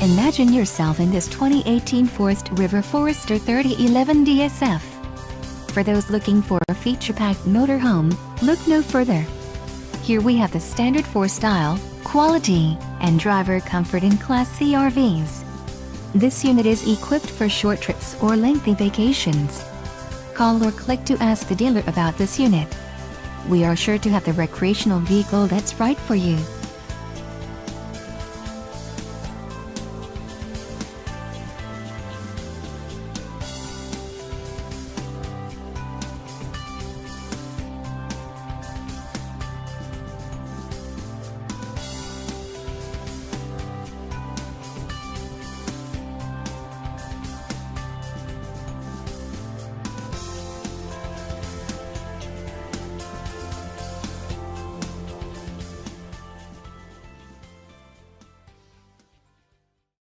Imagine yourself in this 2018 Forest River Forester 3011 DSF. For those looking for a feature-packed motorhome, look no further. Here we have the standard for style, quality, and driver comfort in Class C RVs. This unit is equipped for short trips or lengthy vacations. Call or click to ask the dealer about this unit. We are sure to have the recreational vehicle that's right for you.